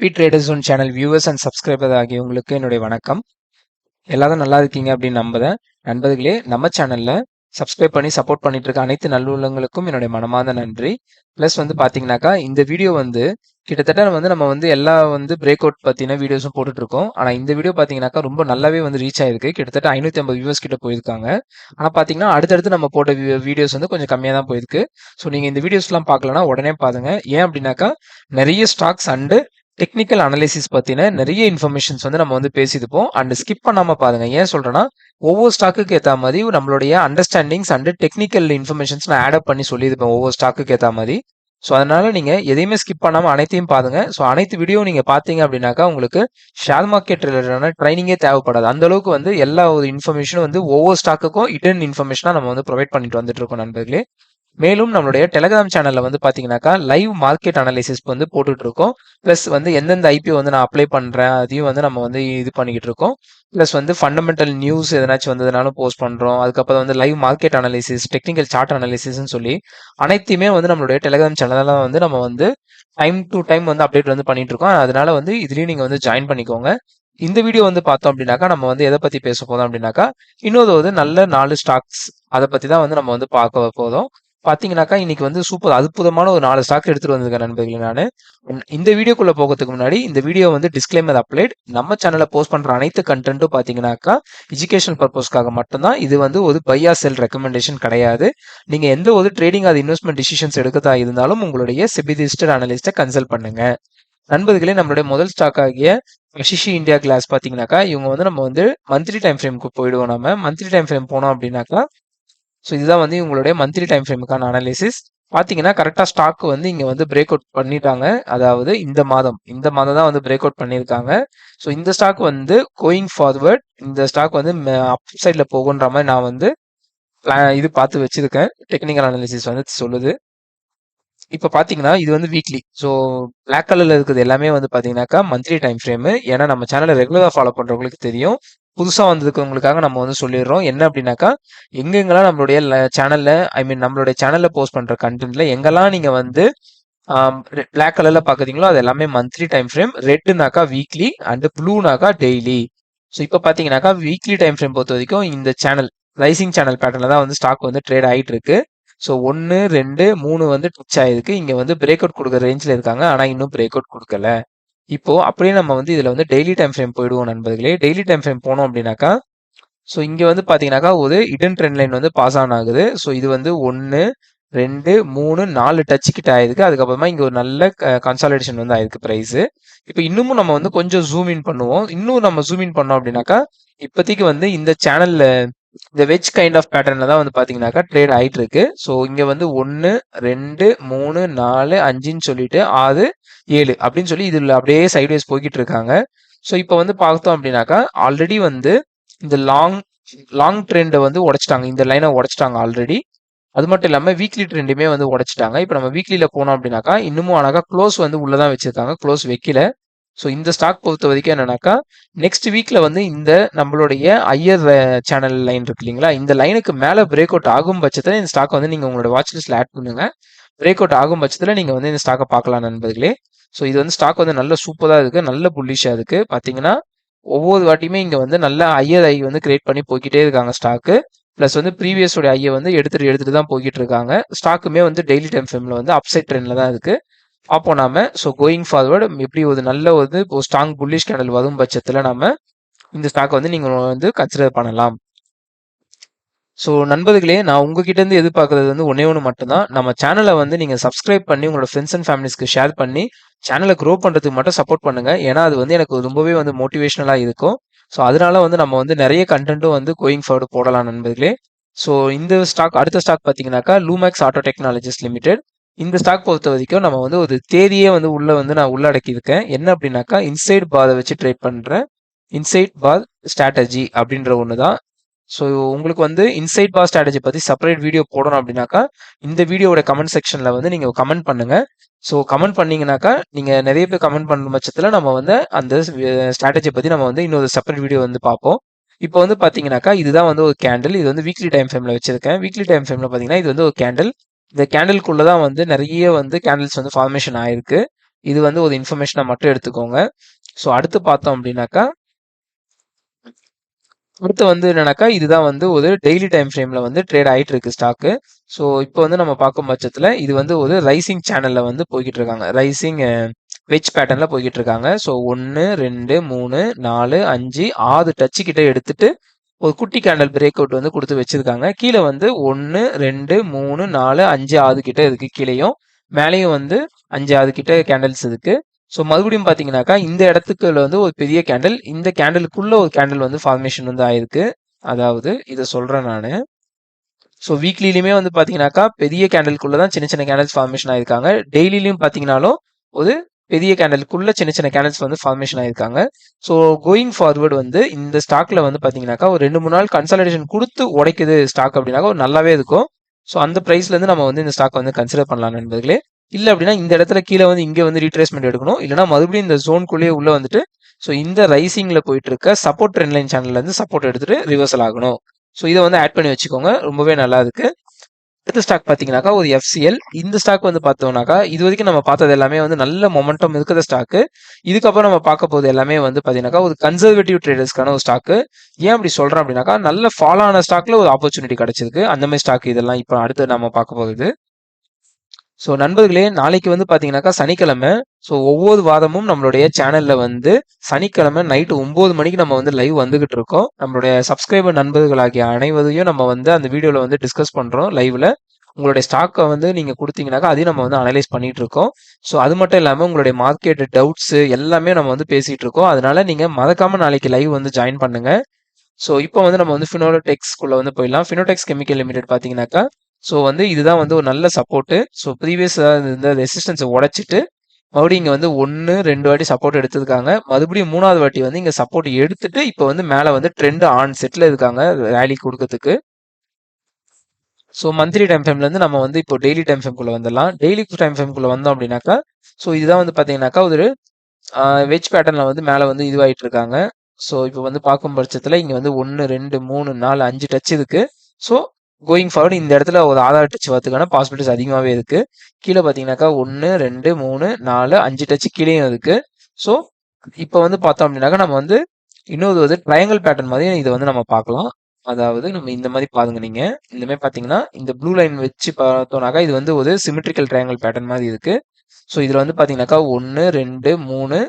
Happy traders one channel viewers and subscriber ஆகிய உங்களுக்கு என்னுடைய வணக்கம். எல்லாரும் நல்லா இருக்கீங்க அப்படின்னு நம்புறேன். நண்பர்களே, நம்ம சேனல்ல சப்ஸ்கிரைப் பண்ணி சப்போர்ட் பண்ணிட்டு இருக்க அனைத்து நல்லுள்ளங்களுக்கும் என்னுடைய மனமார்ந்த நன்றி. ப்ளஸ் பாத்தீங்கன்னாக்கா இந்த வீடியோ கிட்டத்தட்ட நம்ம எல்லா பிரேக் அவுட் பத்தின வீடியோஸும் போட்டுட்டு இருக்கோம். ஆனா இந்த வீடியோ பாத்தீங்கன்னாக்கா ரொம்ப நல்லாவே ரீச் ஆயிருக்கு. கிட்டத்தட்ட 550 வியூவர்ஸ் கிட்ட போயிருக்காங்க. ஆனா பாத்தீங்கன்னா அடுத்தடுத்து நம்ம போட்ட வீடியோஸ் கொஞ்சம் கம்மியா தான் போயிருக்கு. ஸோ நீங்க இந்த வீடியோஸ் எல்லாம் பார்க்கலன்னா உடனே பாருங்க. ஏன் அப்படின்னாக்கா நிறைய ஸ்டாக்ஸ் அண்டு டெக்னிக்கல் அனலைசிஸ் பத்தின நிறைய இன்ஃபர்மேஷன்ஸ் நம்ம பேசியிருப்போம். அண்ட் ஸ்கிப் பண்ணாம பாருங்க. ஏன் சொல்றேன்னா ஒவ்வொரு ஸ்டாக்குக்கு ஏற்ற மாதிரி நம்மளுடைய அண்டர்ஸ்டாண்டிங்ஸ் அண்ட் டெக்னிக்கல் இன்ஃபர்மேஷன்ஸ் நான் ஆட் அப் பண்ணி சொல்லியிருப்பேன் ஒவ்வொரு ஸ்டாக்குக்கு ஏற்ற மாதிரி. ஸோ அதனால நீங்க எதையுமே ஸ்கிப் பண்ணாம அனைத்தையும் பாருங்க. ஸோ அனைத்து வீடியோ நீங்க பார்த்தீங்க அப்படின்னாக்கா உங்களுக்கு ஷேர் மார்க்கெட் ரிலேட்டடான ட்ரைனிங்கே தேவைப்படாது. அந்த அளவுக்கு எல்லா ஒரு இன்ஃபர்மேஷனும் ஒவ்வொரு ஸ்டாக்குக்கும் இடன் இன்ஃபர்மேஷனா நம்ம ப்ரொவைட் பண்ணிட்டு வந்துட்டு இருக்கோம் நண்பர்களே. மேலும் நம்மளுடைய டெலிகிராம் சேனல்ல பாத்தீங்கன்னாக்கா லைவ் மார்க்கெட் அனலைசிஸ் போட்டுட்டு இருக்கோம். பிளஸ் எந்தெந்த ஐபிஓ நான் அப்ளை பண்றேன் அதையும் நம்ம இது பண்ணிக்கிட்டு இருக்கோம். பிளஸ் ஃபண்டமெண்டல் நியூஸ் எதனாச்சும் வந்ததுனாலும் போஸ்ட் பண்றோம். அதுக்கப்புறம் live market analysis, technical chart அனலைசிஸ்ன்னு சொல்லி அனைத்தையுமே நம்மளுடைய டெலிகிராம் சேனல்ல நம்ம டைம் டு டைம் அப்டேட் பண்ணிட்டு இருக்கோம். அதனால இதுலயும் நீங்க ஜாயின் பண்ணிக்கோங்க. இந்த வீடியோ பார்த்தோம் அப்படின்னாக்கா நம்ம எதை பத்தி பேச போதும் அப்படின்னாக்கா இன்னொரு நல்ல 4 ஸ்டாக்ஸ் அதை பத்தி தான் நம்ம பார்க்க போதும். பாத்தீங்கன்னாக்கா இன்னைக்கு சூப்பர் அற்புதமான ஒரு 4 ஸ்டாக் எடுத்துட்டு வந்திருக்கேன் நண்பர்களே. நான் இந்த வீடியோக்குள்ள போகிறதுக்கு முன்னாடி இந்த வீடியோ டிஸ்க்ளைமர் அப்ளைட். நம்ம சேனல்ல போஸ்ட் பண்ற அனைத்து கண்டென்ட்டும் பாத்தீங்கன்னாக்கா எஜுகேஷன் பர்பஸ்க்காக மட்டும்தான். இது ஒரு பை ஆர் செல் ரெக்கமெண்டேஷன் கிடையாது. நீங்க எந்த ஒரு ட்ரேடிங் அது இன்வெஸ்ட்மெண்ட் டிசிஷன்ஸ் எடுக்கதா இருந்தாலும் உங்களுடைய செபி ரிஜிஸ்டர்ட் அனலிஸ்ட்டை கன்சல்ட் பண்ணுங்க. நண்பர்களே, நம்மளுடைய முதல் ஸ்டாக் ஆகிய அஷிஷி இந்தியா கிளாஸ் பாத்தீங்கன்னாக்கா இவங்க நம்ம மந்த்லி டைம் ஃப்ரேமுக்கு போயிடுவோம். நம்ம மந்த்லி டைம் ஃப்ரேம் போனோம் அப்படின்னாக்கா ஸோ இதுதான் இவங்களுடைய மந்த்லி டைம் ஃப்ரேமுக்கான அனாலிசிஸ். பார்த்தீங்கன்னா கரெக்டாக ஸ்டாக் இங்கே பிரேக் அவுட் பண்ணிட்டாங்க. அதாவது இந்த மாதம் தான் பிரேக் அவுட் பண்ணியிருக்காங்க. ஸோ இந்த ஸ்டாக் கோயிங் ஃபார்வர்ட் இந்த ஸ்டாக் அப் சைடில் போகுன்ற மாதிரி நான் இது பார்த்து வச்சிருக்கேன். டெக்னிக்கல் அனாலிசிஸ் சொல்லுது. இப்போ பார்த்தீங்கன்னா இது வீக்லி. ஸோ பிளாக் கலரில் இருக்கிறது எல்லாமே பார்த்தீங்கன்னாக்கா மந்த்லி டைம் ஃப்ரேமு. ஏன்னா நம்ம சேனலை ரெகுலராக ஃபாலோ பண்ணுறவங்களுக்கு தெரியும். புதுசா வந்திருக்கவங்களுக்காக நம்ம சொல்லிடுறோம். என்ன அப்படின்னாக்கா எங்கெங்கெல்லாம் நம்மளுடைய சேனல்ல நம்மளுடைய சேனல்ல போஸ்ட் பண்ற கண்டென்ட்ல எங்கெல்லாம் நீங்க பிளாக் கலர்ல பாக்குறீங்களோ அது எல்லாமே மந்த்லி டைம் ஃப்ரேம், ரெட்னாக்கா வீக்லி அண்ட் ப்ளூனாக்கா டெய்லி. ஸோ இப்போ பாத்தீங்கன்னாக்கா வீக்லி டைம் ஃப்ரேம் பொறுத்த வரைக்கும் இந்த சேனல் ரைசிங் சேனல் பேட்டர்ல தான் ஸ்டாக் ட்ரேட் ஆயிட்டு இருக்கு. ஸோ 1, 2, 3 டச் ஆயிருக்கு. இங்க பிரேக் அவுட் கொடுக்குற ரேஞ்சில் இருக்காங்க. ஆனா இன்னும் பிரேக் அவுட் கொடுக்கல. இப்போ அப்படியே நம்ம இதுல டெய்லி டைம் ஃப்ரேம் போயிடுவோம் நண்பர்களே. டெய்லி டைம் ஃப்ரேம் போனோம் அப்படின்னாக்கா ஸோ இங்க பாத்தீங்கன்னாக்கா ஒரு இடன் ட்ரெண்ட் லைன் பாஸ் ஆன் ஆகுது. ஸோ இது 1, 2, 3, 4 டச் கிட்ட ஆயிருக்கு. அதுக்கப்புறமா இங்க ஒரு நல்ல கன்சாலிடேஷன் ஆயிருக்கு பிரைஸ். இப்போ இன்னமும் நம்ம கொஞ்சம் ஜூம் இன் பண்ணுவோம். இன்னும் நம்ம ஜூம் இன் பண்ணோம் அப்படின்னாக்கா இப்போதைக்கு இந்த சேனல்ல இந்த வெஜ் கைண்ட் ஆஃப் பேட்டர்ன்ல தான் பாத்தீங்கன்னாக்கா ட்ரேட் ஆயிட்டு இருக்கு. ஸோ இங்க 1, 2, 3, 4, 5ன்னு சொல்லிட்டு 6, 7 அப்படின்னு சொல்லி இதுல அப்படியே சைட்வேஸ் போய்கிட்டு இருக்காங்க. ஸோ இப்போ பார்த்தோம் அப்படின்னாக்கா ஆல்ரெடி இந்த லாங் ட்ரெண்டை உடைச்சிட்டாங்க. இந்த லைனை உடைச்சிட்டாங்க ஆல்ரெடி. அது மட்டும் இல்லாம வீக்லி ட்ரெண்டுமே உடைச்சிட்டாங்க. இப்போ நம்ம வீக்லியில போனோம் அப்படின்னாக்கா இன்னமும் ஆனாக்கா க்ளோஸ் உள்ளதான் வச்சிருக்காங்க, க்ளோஸ் வைக்கல. ஸோ இந்த ஸ்டாக் பொறுத்த வரைக்கும் என்னன்னாக்கா நெக்ஸ்ட் வீக்ல இந்த நம்மளுடைய ஐயர் சேனல் லைன் இருக்கு இல்லைங்களா, இந்த லைனுக்கு மேல பிரேக் அவுட் ஆகும் பட்சத்துல இந்த ஸ்டாக் நீங்க உங்களோட வாட்ச் லிஸ்ட்ல ஆட் பண்ணுங்க. பிரேக் அவுட் ஆகும் பட்சத்துல நீங்க இந்த ஸ்டாக்கை பார்க்கலாம் நண்பர்களே. ஸோ இது ஸ்டாக் நல்ல சூப்பரா இருக்கு, நல்ல புல்லிஷா இருக்கு. பாத்தீங்கன்னா ஒவ்வொரு வாட்டியுமே இங்க நல்ல ஐயர் ஐ கிரியேட் பண்ணி போய்கிட்டே இருக்காங்க ஸ்டாக்கு. பிளஸ் ப்ரீவியஸ் உடைய ஐயை எடுத்துட்டு தான் போய்கிட்டு இருக்காங்க. ஸ்டாக்குமே டெய்லி டைம் ஃப்ரேம்ல அப்சைட் ட்ரெண்ட்ல தான் இருக்கு. பார்ப்போம் நாம. ஸோ கோயிங் ஃபார்வர்டு எப்படி ஒரு நல்ல ஒரு ஸ்ட்ராங் புல்லிஷ் கேண்டல் வரும் பட்சத்துல நாம இந்த ஸ்டாக் நீங்க கன்சிடர் பண்ணலாம். ஸோ நண்பர்களே, நான் உங்ககிட்ட இருந்து எதிர்பார்க்கறது ஒன்னே ஒன்று மட்டும்தான். நம்ம சேனலை நீங்க சப்ஸ்கிரைப் பண்ணி உங்களோட ஃப்ரெண்ட்ஸ் அண்ட் ஃபேமிலிஸ்க்கு ஷேர் பண்ணி சேனலை க்ரோ பண்றதுக்கு மட்டும் சப்போர்ட் பண்ணுங்க. ஏன்னா அது எனக்கு ரொம்பவே மோட்டிவேஷனலா இருக்கும். ஸோ அதனால நம்ம நிறைய கண்டென்ட்டும் கோயிங் ஃபார்வர்டு போடலாம் நண்பர்களே. ஸோ இந்த ஸ்டாக் அடுத்த ஸ்டாக் பார்த்தீங்கன்னாக்கா லூமேக்ஸ் ஆட்டோ டெக்னாலஜிஸ் லிமிடெட். இந்த ஸ்டாக் பொறுத்த வரைக்கும் நம்ம ஒரு தேதியே உள்ள நான் உள்ளடக்கி இருக்கேன். என்ன அப்படின்னாக்கா இன்சைட் பாரை வச்சு ட்ரேட் பண்றேன். இன்சைட் பார் ஸ்ட்ராட்டஜி அப்படின்ற ஒன்று தான். ஸோ உங்களுக்கு இன்சைட் பார் ஸ்ட்ராட்டஜி பத்தி செப்பரேட் வீடியோ போடணும் அப்படின்னாக்கா இந்த வீடியோட கமெண்ட் செக்ஷன்ல நீங்க கமெண்ட் பண்ணுங்க. ஸோ கமெண்ட் பண்ணீங்கன்னாக்கா நீங்க நிறைய பேர் கமெண்ட் பண்ணுற பட்சத்துல நம்ம அந்த ஸ்ட்ராட்டஜி பத்தி நம்ம இன்னொரு செப்பரேட் வீடியோ பார்ப்போம். இப்போ பாத்தீங்கன்னாக்கா இதுதான் ஒரு கேண்டில். இது வீக்லி டைம் ஃப்ரேம்ல வச்சிருக்கேன். வீக்லி டைம் ஃப்ரேம்ல பாத்தீங்கன்னா இது ஒரு கேண்டில். இந்த கேண்டிலுக்குள்ளதான் நிறைய கேண்டில்ஸ் ஃபார்மேஷன் ஆயிருக்கு. இது வந்து ஒரு இன்ஃபர்மேஷனை மட்டும் எடுத்துக்கோங்க. ஸோ அடுத்து பார்த்தோம் அப்படின்னாக்கா அடுத்து வந்து என்னன்னாக்கா இதுதான் வந்து ஒரு டெய்லி டைம் ஃப்ரேம்ல வந்து ட்ரேட் ஆயிட்டு இருக்கு ஸ்டாக்கு. ஸோ இப்போ வந்து நம்ம பார்க்கும் பட்சத்தில் இது வந்து ஒரு ரைசிங் சேனல்ல வந்து போய்கிட்டு இருக்காங்க. ரைசிங் வெஜ் பேட்டர்ன்ல போய்கிட்டு இருக்காங்க. ஸோ 1 2 3 4 5 6 டச்சு கிட்ட எடுத்துட்டு ஒரு குட்டி கேண்டல் பிரேக் அவுட் வந்து கொடுத்து வச்சிருக்காங்க. கீழே வந்து 1 2 3 4 5 6 கிட்ட இருக்கு. கீழேயும் மேலேயும் வந்து 5 6 கிட்ட கேண்டல்ஸ் இருக்கு. ஸோ மறுபடியும் பார்த்தீங்கன்னாக்கா இந்த இடத்துக்குள்ள வந்து ஒரு பெரிய கேண்டல், இந்த கேண்டலுக்குள்ள ஒரு கேண்டல் வந்து ஃபார்மேஷன் வந்து ஆயிருக்கு. அதாவது இதை சொல்றேன் நான். ஸோ வீக்லிலையுமே வந்து பார்த்தீங்கன்னாக்கா பெரிய கேண்டலுக்குள்ள தான் சின்ன சின்ன கேண்டல்ஸ் ஃபார்மேஷன் ஆயிருக்காங்க. டெய்லிலையும் பார்த்தீங்கன்னாலும் ஒரு பெரிய கேண்டலுக்குள்ள சின்ன சின்ன கேண்டல்ஸ் வந்து ஃபார்மேஷன் ஆயிருக்காங்க. ஸோ கோயிங் ஃபார்வர்டு வந்து இந்த ஸ்டாக்ல வந்து பார்த்தீங்கன்னாக்கா ஒரு 2 3 நாள் கன்சாலிடேஷன் கொடுத்து உடைக்குது ஸ்டாக் அப்படின்னாக்கா ஒரு நல்லாவே இருக்கும். ஸோ அந்த ப்ரைஸ்ல இருந்து நம்ம வந்து இந்த ஸ்டாக் வந்து கன்சிடர் பண்ணலாம் நண்பர்களே. இல்லை அப்படின்னா இந்த இடத்துல கீழே வந்து இங்கே வந்து ரீட்ரேஸ்மெண்ட் எடுக்கணும். இல்லைனா மறுபடியும் இந்த ஜோனுக்குள்ளேயே உள்ள வந்துட்டு ஸோ இந்த ரைசிங்ல போயிட்டு இருக்க சப்போர்ட் ட்ரெண்ட் லைன் சேனல்ல இருந்து சப்போர்ட் எடுத்துட்டு ரிவர்சல் ஆகணும். ஸோ இதை வந்து ஆட் பண்ணி வச்சுக்கோங்க. ரொம்பவே நல்லா இருக்கு. அடுத்த ஸ்டாக் பார்த்தீங்கன்னாக்கா ஒரு FCL. இந்த ஸ்டாக் வந்து பார்த்தோம்னாக்கா இது வரைக்கும் நம்ம பார்த்தது எல்லாமே வந்து நல்ல மொமெண்டம் இருக்கிற ஸ்டாக்கு. இதுக்கப்புறம் நம்ம பார்க்க போது எல்லாமே வந்து பார்த்தீங்கன்னாக்கா ஒரு கன்சர்வேட்டிவ் ட்ரேடர்ஸ்க்கான ஒரு ஸ்டாக்கு. ஏன் அப்படி சொல்றேன் அப்படின்னாக்கா நல்ல ஃபாலோ ஆன ஸ்டாக்ல ஒரு ஆப்பர்ச்சுனிட்டி கிடைச்சிருக்கு. அந்த மாதிரி ஸ்டாக் இதெல்லாம் இப்போ அடுத்து நம்ம பார்க்க போகுது. ஸோ நண்பர்களே, நாளைக்கு வந்து பார்த்தீங்கன்னாக்கா சனிக்கிழமை. ஸோ ஒவ்வொரு வாரமும் நம்மளுடைய சேனல்ல வந்து சனிக்கிழமை நைட்டு 9 மணிக்கு நம்ம வந்து லைவ் வந்துகிட்டு இருக்கோம். நம்மளுடைய சப்ஸ்கிரைபர் நண்பர்களாகிய அனைவரையும் நம்ம வந்து அந்த வீடியோவில் வந்து டிஸ்கஸ் பண்ணுறோம் லைவ்ல. உங்களுடைய ஸ்டாக்கை வந்து நீங்கள் கொடுத்தீங்கன்னாக்கா அதையும் நம்ம வந்து அனலைஸ் பண்ணிட்டு இருக்கோம். ஸோ அது மட்டும் இல்லாமல் உங்களுடைய மார்க்கெட் டவுட்ஸ் எல்லாமே நம்ம வந்து பேசிட்டு இருக்கோம். அதனால நீங்கள் மறக்காம நாளைக்கு லைவ் வந்து ஜாயின் பண்ணுங்க. ஸோ இப்போ வந்து நம்ம வந்து ஃபினோடெக்ஸ்குள்ள வந்து போயிடலாம். ஃபினோடெக்ஸ் கெமிக்கல் லிமிடெட் பார்த்தீங்கன்னாக்கா ஸோ வந்து இதுதான் வந்து ஒரு நல்ல சப்போர்ட்டு. ஸோ ப்ரீவியஸ் இந்த ரெசிஸ்டன்ஸை உடைச்சிட்டு மறுபடியும் இங்கே வந்து 1 2 வாட்டி சப்போர்ட் எடுத்திருக்காங்க. மறுபடியும் 3வது வாட்டி வந்து இங்கே சப்போர்ட் எடுத்துட்டு இப்போ வந்து மேலே வந்து ட்ரெண்ட் ஆன் செட்டில் இருக்காங்க ரேலி கொடுக்கறதுக்கு. ஸோ மந்த்லி டைம் ஃப்ரேம்லேருந்து நம்ம வந்து இப்போ டெய்லி டைம் ஃப்ரேம்குள்ளே வந்துடலாம். டெய்லி டைம் ஃப்ரேம்குள்ளே வந்தோம் அப்படின்னாக்கா ஸோ இதுதான் வந்து பார்த்தீங்கன்னாக்கா ஒரு வெஜ் பேட்டர்னில் வந்து மேலே வந்து இதுவாகிட்டு இருக்காங்க. ஸோ இப்போ வந்து பார்க்கும் பட்சத்தில் இங்கே வந்து 1 2 3 4 5 டச் இருக்கு. ஸோ கோயிங் ஃபார்வர்டு இந்த இடத்துல ஒரு ஆதார் டச் வரதுக்கான பாசிபிலிட்டிஸ் அதிகமாகவே இருக்கு. கீழே பார்த்தீங்கன்னாக்கா 1 2 3 4 5 டச் கீழேயும் இருக்கு. ஸோ இப்போ வந்து பார்த்தோம் அப்படின்னாக்கா நம்ம வந்து இன்னொரு வந்து ட்ரையாங்கிள் பேட்டர்ன் மாதிரி இதை வந்து நம்ம பார்க்கலாம். அதாவது நம்ம இந்த மாதிரி பாருங்க, நீங்க இந்த மாதிரி பார்த்தீங்கன்னா இந்த ப்ளூ லைன் வச்சு பார்த்தோம்னாக்கா இது வந்து ஒரு சிமெட்ரிக்கல் ட்ரையாங்கிள் பேட்டர்ன் மாதிரி இருக்கு. ஸோ இதில் வந்து பார்த்தீங்கன்னாக்கா 1 2 3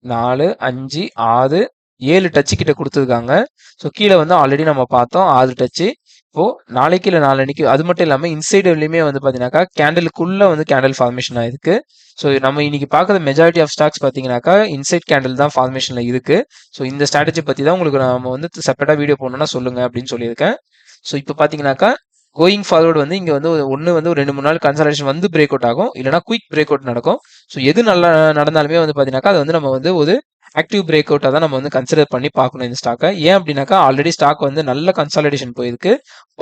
4 5 6 7 டச்சு கிட்ட கொடுத்துருக்காங்க. ஸோ கீழே வந்து ஆல்ரெடி நம்ம பார்த்தோம் 6 டச்சு. இப்போ நாளைக்கு இல்லை நாளன்னைக்கு அது மட்டும் இல்லாமல் இன்சைடுலையுமே வந்து பார்த்தீங்கன்னாக்கா கேண்டலுக்குள்ள வந்து கேண்டல் ஃபார்மேஷன் ஆயிருக்கு. ஸோ நம்ம இன்னைக்கு பார்க்குற மெஜாரிட்டி ஆஃப் ஸ்டாக்ஸ் பார்த்தீங்கன்னாக்கா இன்சைட் கேண்டல் தான் ஃபார்மேஷனில் இருக்கு. ஸோ இந்த ஸ்ட்ராட்டஜி பற்றி தான் உங்களுக்கு நம்ம வந்து செப்பரேட்டாக வீடியோ போடணும்னா சொல்லுங்க அப்படின்னு சொல்லியிருக்கேன். ஸோ இப்போ பார்த்தீங்கன்னாக்கா கோயிங் ஃபார்வர்டு வந்து இங்கே வந்து ஒன்று வந்து ஒரு 2 3 நாள் கன்சல்டேஷன் வந்து பிரேக் அவுட் ஆகும், இல்லைனா குயிக் பிரேக் அவுட் நடக்கும். ஸோ எது நல்லா நடந்தாலுமே வந்து பார்த்தீங்கன்னாக்கா அது வந்து நம்ம வந்து ஒரு ஆக்டிவ் பிரேக் அவுட்டாக தான் நம்ம வந்து கன்சிடர் பண்ணி பார்க்கணும் இந்த ஸ்டாக்கை. ஏன் அப்படின்னாக்கா ஆல்ரெடி ஸ்டாக் வந்து நல்ல கன்சாலிடேஷன் போயிருக்கு.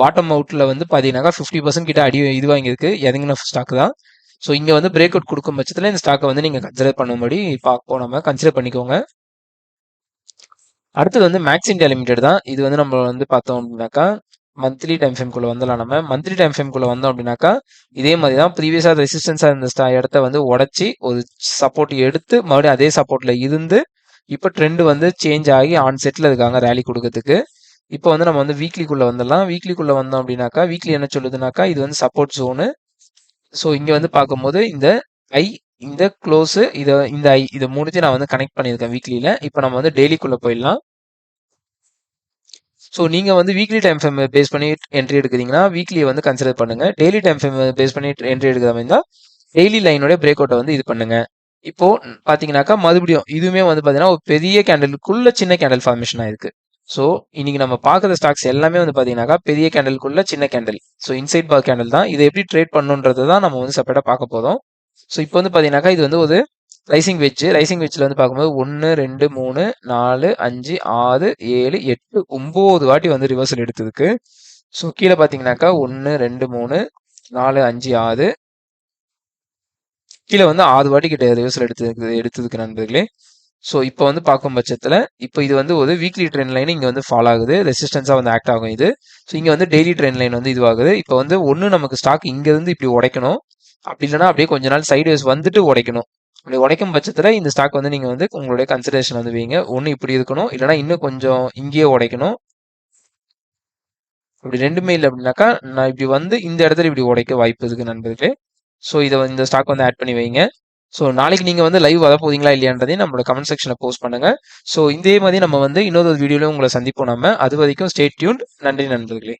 பாட்டம் அவுட்டில் வந்து பார்த்தீங்கன்னாக்கா 50% கிட்ட அடி இது வாங்கியிருக்கு, இறங்கின ஸ்டாக் தான். ஸோ இங்கே வந்து பிரேக் அவுட் கொடுக்கும் பட்சத்தில் இந்த ஸ்டாக்கை வந்து நீங்கள் கன்சிடர் பண்ணும்படி பார்ப்போம், நம்ம கன்சிடர் பண்ணிக்கோங்க. அடுத்தது வந்து மேக்ஸ் இந்தியா லிமிடெட் தான். இது வந்து நம்ம வந்து பார்த்தோம் அப்படின்னாக்கா மந்த்லி டைம் ஃப்ரேம்குள்ளே வந்துடலாம். நம்ம மந்த்லி டைம் ஃப்ரேம்குள்ளே வந்தோம் அப்படின்னாக்கா இதே மாதிரி தான் ப்ரீவியஸாக ரெசிஸ்டன்ஸாக இருந்த இடத்த வந்து உடச்சி ஒரு சப்போர்ட் எடுத்து மறுபடியும் அதே சப்போர்ட்டில் இருந்து இப்போ ட்ரெண்ட் வந்து சேஞ்ச் ஆகி ஆன் செட்டில் இருக்காங்க ரேலி கொடுக்கறதுக்கு. இப்போ வந்து நம்ம வந்து வீக்லிக்குள்ளே வந்துடலாம். வீக்லிக்குள்ளே வந்தோம் அப்படின்னாக்கா வீக்லி என்ன சொல்லுதுனாக்கா இது வந்து சப்போர்ட் ஜோனு. ஸோ இங்கே வந்து பார்க்கும்போது இந்த ஐ இந்த க்ளோஸு இந்த ஐ இதை மூணுத்தையும் நான் வந்து கனெக்ட் பண்ணியிருக்கேன் வீக்லியில். இப்போ நம்ம வந்து டெய்லிக்குள்ளே போயிடலாம். ஸோ நீங்கள் வந்து வீக்லி டைம் ஃப்ரேம் பேஸ் பண்ணி என்ட்ரி எடுக்கிறீங்கன்னா வீக்லியை வந்து கன்சிடர் பண்ணுங்க. டெய்லி டைம் ஃப்ரேம் பேஸ் பண்ணி என்ட்ரி எடுக்கிற மாதிரி இருந்தால் டெய்லி லைனோட பிரேக் அவுட்டை வந்து இது பண்ணுங்க. இப்போ பார்த்தீங்கன்னாக்கா மறுபடியும் இதுவுமே வந்து பார்த்தீங்கன்னா ஒரு பெரிய கேண்டலுக்குள்ள சின்ன கேண்டல் ஃபார்மேஷன் ஆயிருக்கு. ஸோ இன்னைக்கு நம்ம பார்க்குற ஸ்டாக்ஸ் எல்லாமே வந்து பார்த்தீங்கன்னாக்கா பெரிய கேண்டலுக்குள்ள சின்ன கேண்டல். ஸோ இன்சைட் பார் கேண்டல் தான். இதை எப்படி ட்ரேட் பண்ணணுன்றது தான் நம்ம வந்து செப்பரேட்டாக பார்க்க போதும். ஸோ இப்போ வந்து பார்த்தீங்கன்னாக்கா இது வந்து ஒரு ரைசிங் வெஜ்ஜில் வந்து பார்க்கும்போது 1 2 3 4 5 6 7 8 9 வாட்டி வந்து ரிவர்சல் எடுத்ததுக்கு. ஸோ கீழே பார்த்தீங்கன்னாக்கா 1 2 3 4 5 6 கீழே வந்து 6 வாட்டி கிட்ட ரிவர்சல் எடுத்ததுக்கு நண்பர்களே. ஸோ இப்போ வந்து பார்க்கும் பட்சத்தில் இப்போ இது வந்து ஒரு வீக்லி ட்ரெண்ட் லைன் இங்கே வந்து ஃபாலோ ஆகுது, ரெசிஸ்டன்ஸாக வந்து ஆக்ட் ஆகும் இது. ஸோ இங்கே வந்து டெய்லி ட்ரெண்ட் லைன் வந்து இதுவாகுது. இப்போ வந்து ஒன்று நமக்கு ஸ்டாக் இங்கேருந்து இப்படி உடைக்கணும், அப்படி இல்லைனா அப்படியே கொஞ்ச நாள் சைட்வேஸ் வந்துட்டு உடைக்கணும். இப்படி உடைக்கும் பட்சத்தில் இந்த ஸ்டாக் வந்து நீங்கள் வந்து உங்களுடைய கன்சிடரேஷன் வந்து வைங்க. ஒன்று இப்படி இருக்கணும், இல்லைனா இன்னும் கொஞ்சம் இங்கேயே உடைக்கணும். இப்படி ரெண்டுமே இல்லை அப்படின்னாக்கா நான் இப்படி வந்து இந்த இடத்துல இப்படி உடைக்க வாய்ப்பு இருக்கு நண்பர்களே. ஸோ இந்த ஸ்டாக் வந்து ஆட் பண்ணி வைங்க. ஸோ நாளைக்கு நீங்கள் வந்து லைவ் வர போறீங்களா இல்லையான்றதையும் நம்மளோட கமெண்ட் செக்ஷனில் போஸ்ட் பண்ணுங்க. ஸோ இதே மாதிரி நம்ம வந்து இன்னொரு வீடியோவில் உங்களை சந்திப்போம் நம்ம. அது வரைக்கும் ஸ்டே டியூன்ட். நன்றி நண்பர்களே.